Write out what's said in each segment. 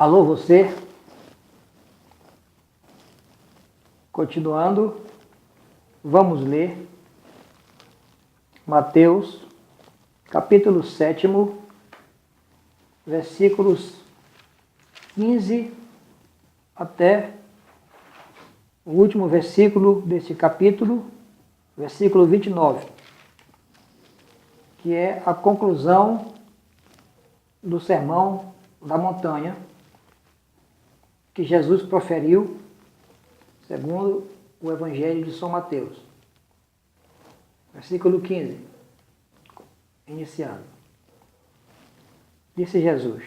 Alô, você? Continuando, vamos ler Mateus, capítulo 7, versículos 15 até o último versículo desse capítulo, versículo 29, que é a conclusão do Sermão da Montanha que Jesus proferiu segundo o Evangelho de São Mateus. Versículo 15, iniciando. Disse Jesus: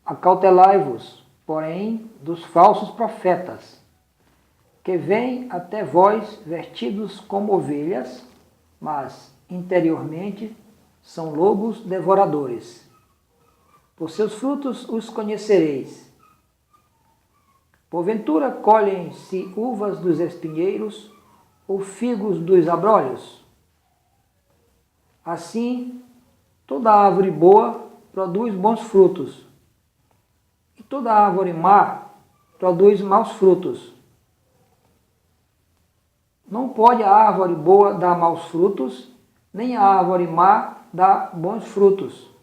Acautelai-vos, porém, dos falsos profetas, que vêm até vós vestidos como ovelhas, mas interiormente são lobos devoradores. Por seus frutos os conhecereis. Porventura colhem-se uvas dos espinheiros ou figos dos abrolhos? Assim, toda árvore boa produz bons frutos, e toda árvore má produz maus frutos. Não pode a árvore boa dar maus frutos, nem a árvore má dar bons frutos.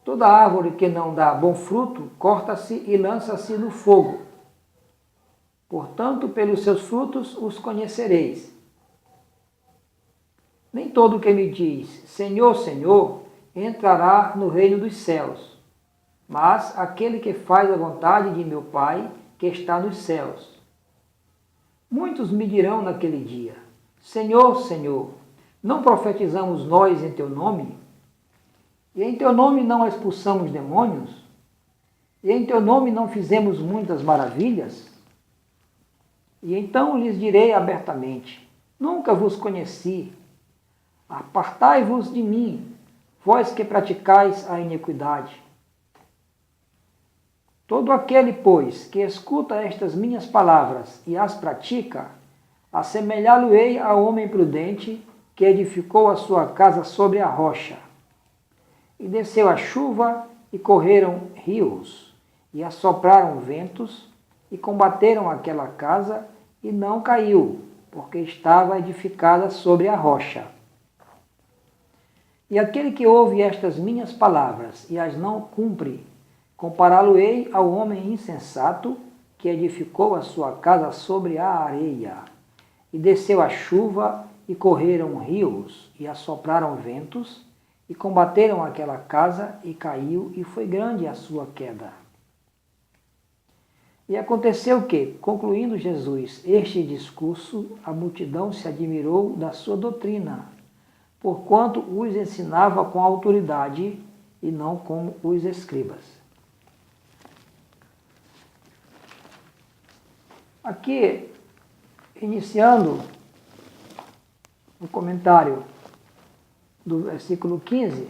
Toda árvore que não dá bom fruto, corta-se e lança-se no fogo. Portanto, pelos seus frutos os conhecereis. Nem todo o que me diz, Senhor, Senhor, entrará no reino dos céus, mas aquele que faz a vontade de meu Pai, que está nos céus. Muitos me dirão naquele dia, Senhor, Senhor, não profetizamos nós em teu nome? E em teu nome não expulsamos demônios? E em teu nome não fizemos muitas maravilhas? E então lhes direi abertamente, nunca vos conheci. Apartai-vos de mim, vós que praticais a iniquidade. Todo aquele, pois, que escuta estas minhas palavras e as pratica, assemelhá-lo-ei ao homem prudente que edificou a sua casa sobre a rocha. E desceu a chuva, e correram rios, e assopraram ventos, e combateram aquela casa, e não caiu, porque estava edificada sobre a rocha. E aquele que ouve estas minhas palavras, e as não cumpre, compará-lo-ei ao homem insensato, que edificou a sua casa sobre a areia. E desceu a chuva, e correram rios, e assopraram ventos, e combateram aquela casa, e caiu, e foi grande a sua queda. E aconteceu que, concluindo Jesus este discurso, a multidão se admirou da sua doutrina, porquanto os ensinava com autoridade, e não como os escribas. Aqui, iniciando o comentário do versículo 15,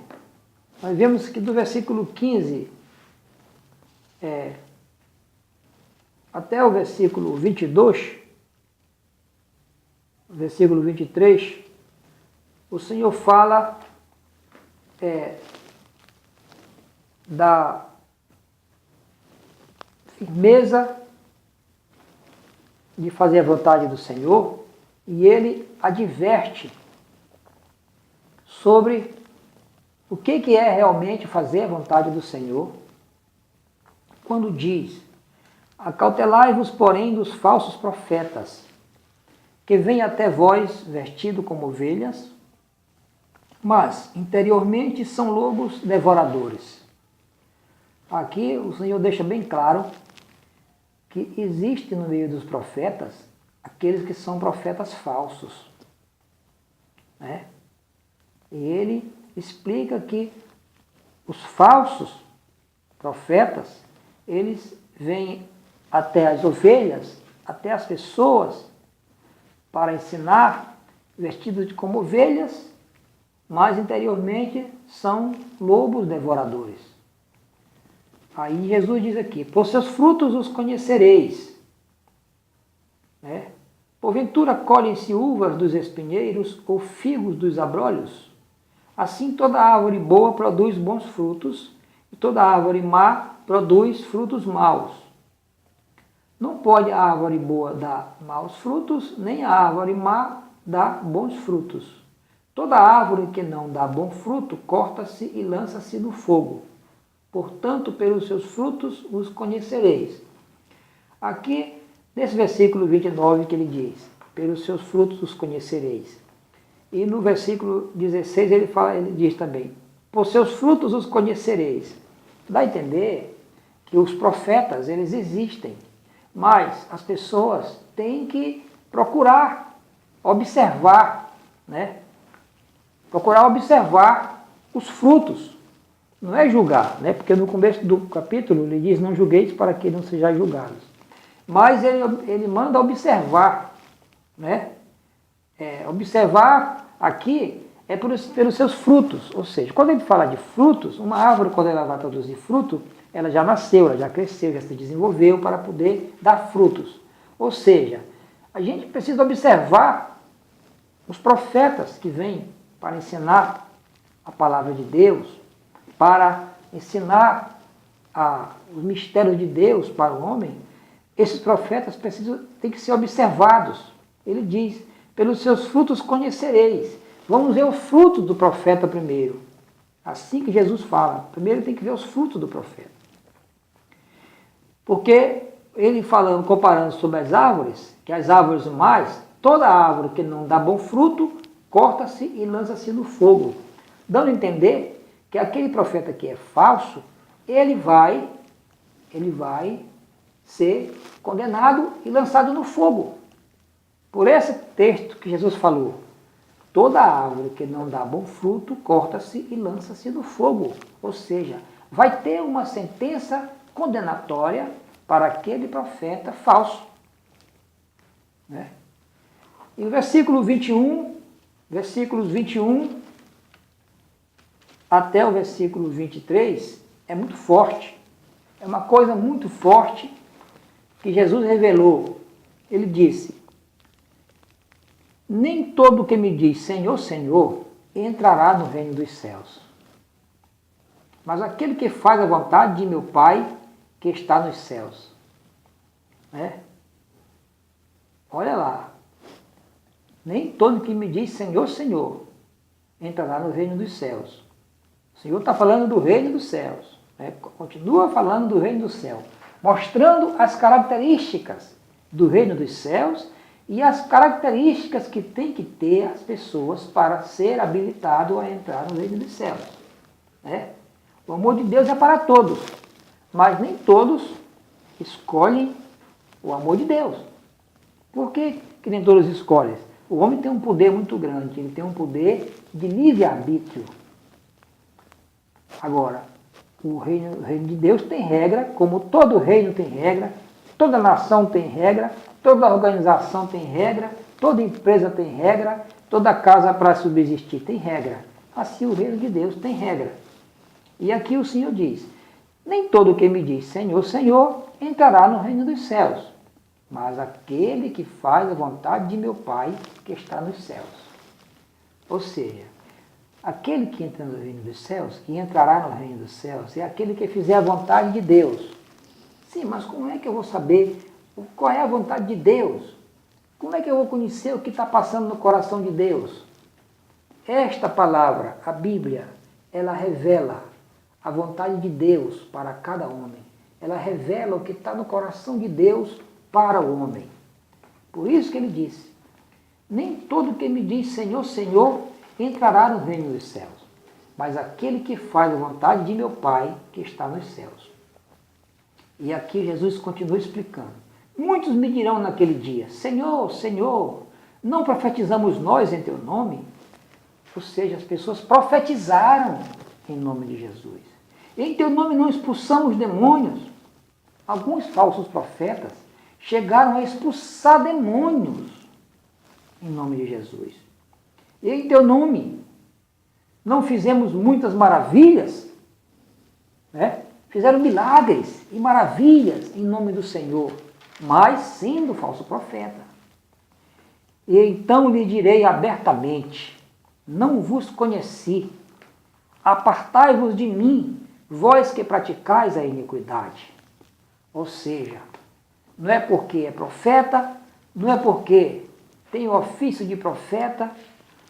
nós vemos que do versículo 15 até o versículo 22, versículo 23, o Senhor fala da firmeza de fazer a vontade do Senhor, e ele adverte sobre o que é realmente fazer a vontade do Senhor, quando diz, acautelai-vos, porém, dos falsos profetas, que vêm até vós vestido como ovelhas, mas interiormente são lobos devoradores. Aqui o Senhor deixa bem claro que existe no meio dos profetas aqueles que são profetas falsos, né? E ele explica que os falsos profetas, eles vêm até as ovelhas, até as pessoas, para ensinar, vestidos como ovelhas, mas interiormente são lobos devoradores. Aí Jesus diz aqui, por seus frutos os conhecereis. Né? Porventura colhem-se uvas dos espinheiros ou figos dos abrolhos? Assim toda árvore boa produz bons frutos, toda árvore má produz frutos maus. Não pode a árvore boa dar maus frutos, nem a árvore má dar bons frutos. Toda árvore que não dá bom fruto, corta-se e lança-se no fogo. Portanto, pelos seus frutos os conhecereis. Aqui, nesse versículo 29 que ele diz, pelos seus frutos os conhecereis. E no versículo 16 ele diz também, por seus frutos os conhecereis. Dá a entender que os profetas, eles existem, mas as pessoas têm que procurar observar, né? Procurar observar os frutos. Não é julgar, né? Porque no começo do capítulo ele diz, não julgueis para que não sejais julgados. Mas ele manda observar, né? Observar aqui é pelos seus frutos. Ou seja, quando ele fala de frutos, uma árvore, quando ela vai produzir fruto, ela já nasceu, ela já cresceu, já se desenvolveu para poder dar frutos. Ou seja, a gente precisa observar os profetas que vêm para ensinar a palavra de Deus, para ensinar os mistérios de Deus para o homem. Esses profetas têm que ser observados. Ele diz, pelos seus frutos conhecereis. Vamos ver o fruto do profeta primeiro. Assim que Jesus fala, primeiro tem que ver os frutos do profeta. Porque ele falando, comparando sobre as árvores, que as árvores mais, toda árvore que não dá bom fruto, corta-se e lança-se no fogo. Dando a entender que aquele profeta que é falso, ele vai ser condenado e lançado no fogo. Por esse texto que Jesus falou, toda árvore que não dá bom fruto, corta-se e lança-se no fogo. Ou seja, vai ter uma sentença condenatória para aquele profeta falso. Né? E o versículos 21 até o versículo 23 é muito forte. É uma coisa muito forte que Jesus revelou. Ele disse, nem todo que me diz Senhor, Senhor, entrará no reino dos céus. Mas aquele que faz a vontade de meu Pai que está nos céus. Né? Olha lá. Nem todo que me diz Senhor, Senhor, entrará no reino dos céus. O Senhor está falando do reino dos céus. Né? Continua falando do reino do céu. Mostrando as características do reino dos céus e as características que tem que ter as pessoas para ser habilitado a entrar no reino dos céus. Né? O amor de Deus é para todos, mas nem todos escolhem o amor de Deus. Por que nem todos escolhem? O homem tem um poder muito grande, ele tem um poder de livre-arbítrio. Agora, o reino de Deus tem regra, como todo reino tem regra, toda nação tem regra, toda organização tem regra, toda empresa tem regra, toda casa para subsistir tem regra. Assim o reino de Deus tem regra. E aqui o Senhor diz, nem todo que me diz Senhor, Senhor, entrará no reino dos céus, mas aquele que faz a vontade de meu Pai que está nos céus. Ou seja, aquele que entra no reino dos céus, que entrará no reino dos céus, é aquele que fizer a vontade de Deus. Sim, mas como é que eu vou saber qual é a vontade de Deus? Como é que eu vou conhecer o que está passando no coração de Deus? Esta palavra, a Bíblia, ela revela a vontade de Deus para cada homem. Ela revela o que está no coração de Deus para o homem. Por isso que ele disse, nem todo que me diz Senhor, Senhor, entrará no reino dos céus, mas aquele que faz a vontade de meu Pai que está nos céus. E aqui Jesus continua explicando. Muitos me dirão naquele dia, Senhor, Senhor, não profetizamos nós em teu nome? Ou seja, as pessoas profetizaram em nome de Jesus. Em teu nome não expulsamos demônios. Alguns falsos profetas chegaram a expulsar demônios em nome de Jesus. E em teu nome não fizemos muitas maravilhas, né? Fizeram milagres e maravilhas em nome do Senhor, mas sendo falso profeta. E então lhe direi abertamente, não vos conheci, apartai-vos de mim, vós que praticais a iniquidade. Ou seja, não é porque é profeta, não é porque tem o ofício de profeta,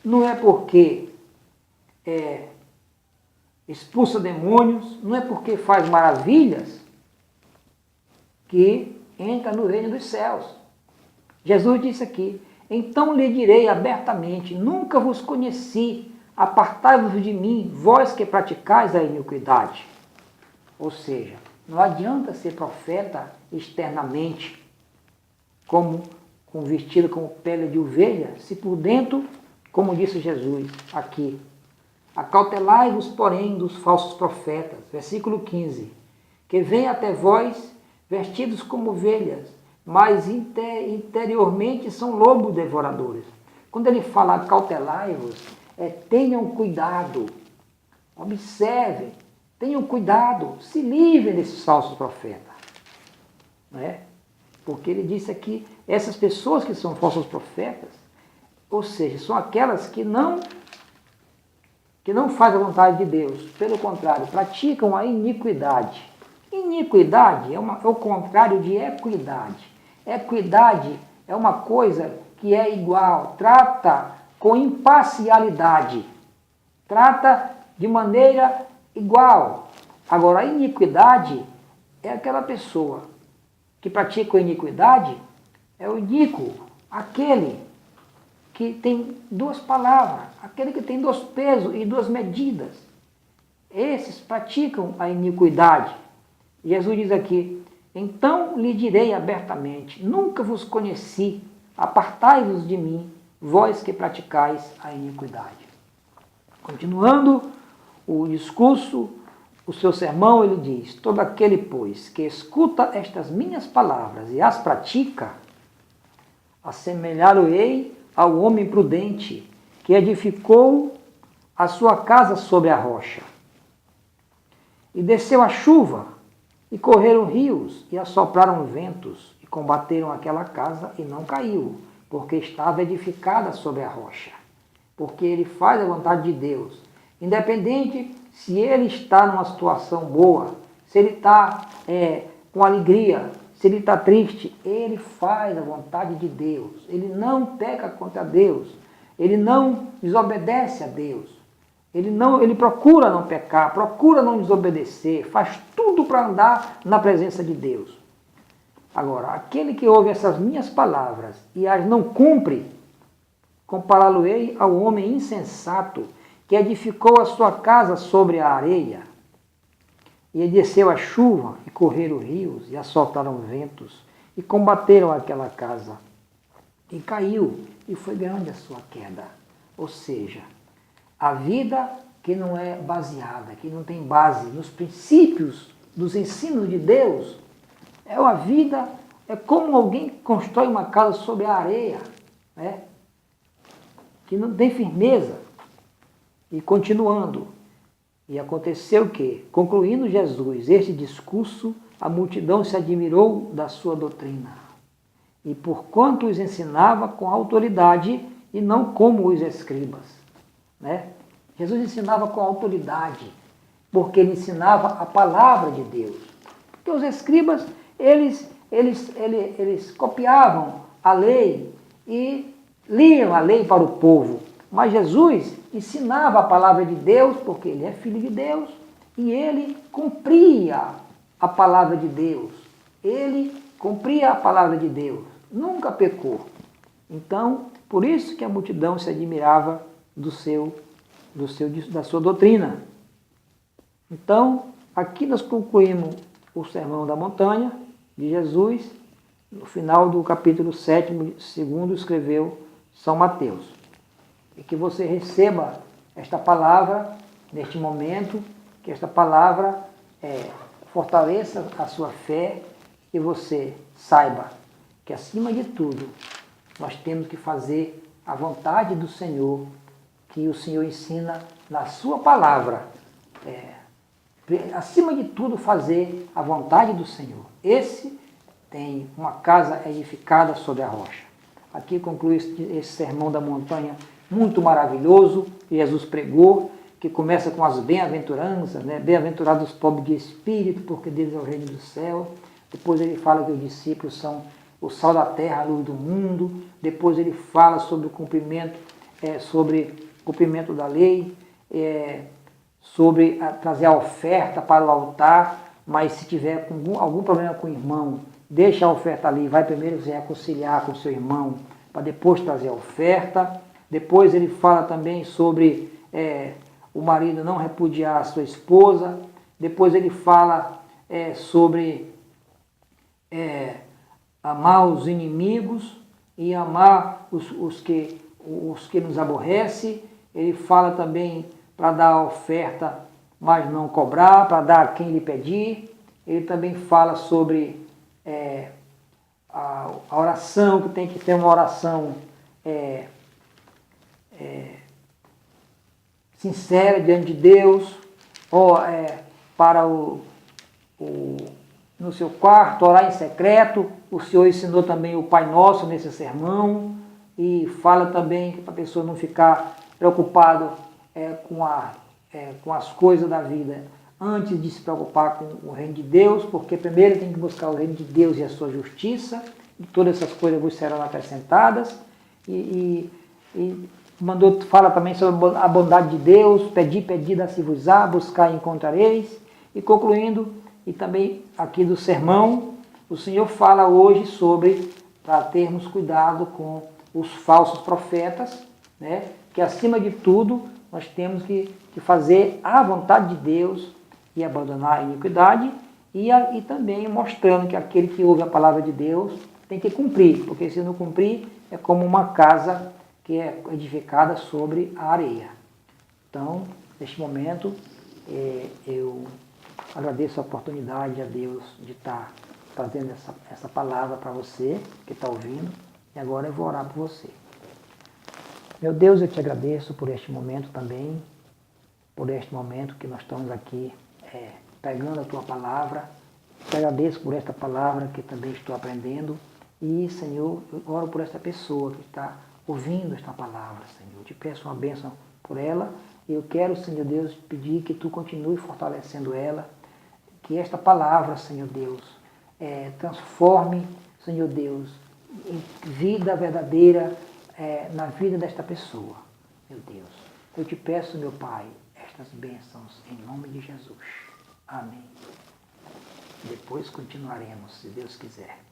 não é porque expulsa demônios, não é porque faz maravilhas que entra no reino dos céus. Jesus disse aqui, então lhe direi abertamente, nunca vos conheci, apartai-vos de mim, vós que praticais a iniquidade. Ou seja, não adianta ser profeta externamente, com vestido como pele de ovelha, se por dentro, como disse Jesus aqui, acautelai-vos, porém, dos falsos profetas, versículo 15, que vêm até vós vestidos como ovelhas, mas interiormente são lobos devoradores. Quando ele fala acautelai-vos, tenham cuidado, observem, tenham cuidado, se livrem desses falsos profetas. Não é? Porque ele disse aqui, essas pessoas que são falsos profetas, ou seja, são aquelas que não fazem a vontade de Deus, pelo contrário, praticam a iniquidade. Iniquidade é o contrário de equidade. Equidade é uma coisa que é igual, trata com imparcialidade, trata de maneira igual. Agora, a iniquidade é aquela pessoa que pratica a iniquidade, é o iníquo, aquele que tem duas palavras, aquele que tem dois pesos e duas medidas. Esses praticam a iniquidade. Jesus diz aqui, então lhe direi abertamente, nunca vos conheci, apartai-vos de mim, vós que praticais a iniquidade. Continuando o discurso, o seu sermão, ele diz, todo aquele, pois, que escuta estas minhas palavras e as pratica, assemelhá-lo-ei ao homem prudente, que edificou a sua casa sobre a rocha. E desceu a chuva, e correram rios, e assopraram ventos, e combateram aquela casa, e não caiu, porque estava edificada sobre a rocha. Porque ele faz a vontade de Deus. Independente se ele está numa situação boa, se ele está com alegria, se ele está triste, ele faz a vontade de Deus. Ele não peca contra Deus. Ele não desobedece a Deus. Ele procura não pecar, procura não desobedecer, faz tudo para andar na presença de Deus. Agora, aquele que ouve essas minhas palavras e as não cumpre, compará-lo-ei ao homem insensato que edificou a sua casa sobre a areia, e desceu a chuva, e correram rios, e assoltaram ventos, e combateram aquela casa, e caiu, e foi grande a sua queda. Ou seja, a vida que não é baseada, que não tem base nos princípios dos ensinos de Deus, é uma vida, é como alguém que constrói uma casa sobre a areia, né? Que não tem firmeza. E continuando, e aconteceu que, concluindo Jesus este discurso, a multidão se admirou da sua doutrina, e porquanto os ensinava com autoridade e não como os escribas. Né? Jesus ensinava com autoridade, porque ele ensinava a palavra de Deus. Porque os escribas, eles copiavam a lei e liam a lei para o povo. Mas Jesus ensinava a palavra de Deus, porque ele é filho de Deus, e ele cumpria a palavra de Deus. Ele cumpria a palavra de Deus, nunca pecou. Então, por isso que a multidão se admirava da sua doutrina. Então, aqui nós concluímos o Sermão da Montanha de Jesus, no final do capítulo 7, segundo escreveu São Mateus. E que você receba esta palavra neste momento, que esta palavra fortaleça a sua fé, e você saiba que, acima de tudo, nós temos que fazer a vontade do Senhor, que o Senhor ensina na sua palavra. Acima de tudo, fazer a vontade do Senhor. Esse tem uma casa edificada sobre a rocha. Aqui conclui esse Sermão da Montanha muito maravilhoso, que Jesus pregou, que começa com as bem-aventuranças, né? Bem-aventurados os pobres de espírito, porque deles é o reino do céu. Depois ele fala que os discípulos são o sal da terra, a luz do mundo. Depois ele fala sobre o cumprimento, da lei, sobre trazer a oferta para o altar, mas se tiver algum problema com o irmão, deixa a oferta ali, vai primeiro se reconciliar com o seu irmão, para depois trazer a oferta. Depois ele fala também sobre o marido não repudiar a sua esposa. Depois ele fala sobre amar os inimigos e amar os que nos aborrecem. Ele fala também para dar a oferta, mas não cobrar, para dar a quem lhe pedir. Ele também fala sobre a oração, que tem que ter uma oração sincera diante de Deus, ou para no seu quarto, orar em secreto. O Senhor ensinou também o Pai Nosso nesse sermão, e fala também para a pessoa não ficar preocupado com as coisas da vida, antes de se preocupar com o reino de Deus, porque primeiro tem que buscar o reino de Deus e a sua justiça, e todas essas coisas vos serão acrescentadas. E fala também sobre a bondade de Deus, pedir, dar-se-vos-á, buscar e encontrareis. E concluindo, e também aqui do sermão, o Senhor fala hoje sobre, para termos cuidado com os falsos profetas, né? Que acima de tudo nós temos que fazer a vontade de Deus e abandonar a iniquidade, e também mostrando que aquele que ouve a palavra de Deus tem que cumprir, porque se não cumprir é como uma casa que é edificada sobre a areia. Então, neste momento, eu agradeço a oportunidade a Deus de estar trazendo essa palavra para você que está ouvindo, e agora eu vou orar por você. Meu Deus, eu te agradeço por este momento também, por este momento que nós estamos aqui pegando a tua palavra. Te agradeço por esta palavra que também estou aprendendo, e, Senhor, eu oro por esta pessoa que está ouvindo esta palavra, Senhor. Eu te peço uma bênção por ela, e eu quero, Senhor Deus, pedir que tu continue fortalecendo ela, que esta palavra, Senhor Deus, transforme, Senhor Deus, em vida verdadeira na vida desta pessoa, meu Deus. Eu te peço, meu Pai, estas bênçãos em nome de Jesus. Amém. Depois continuaremos, se Deus quiser.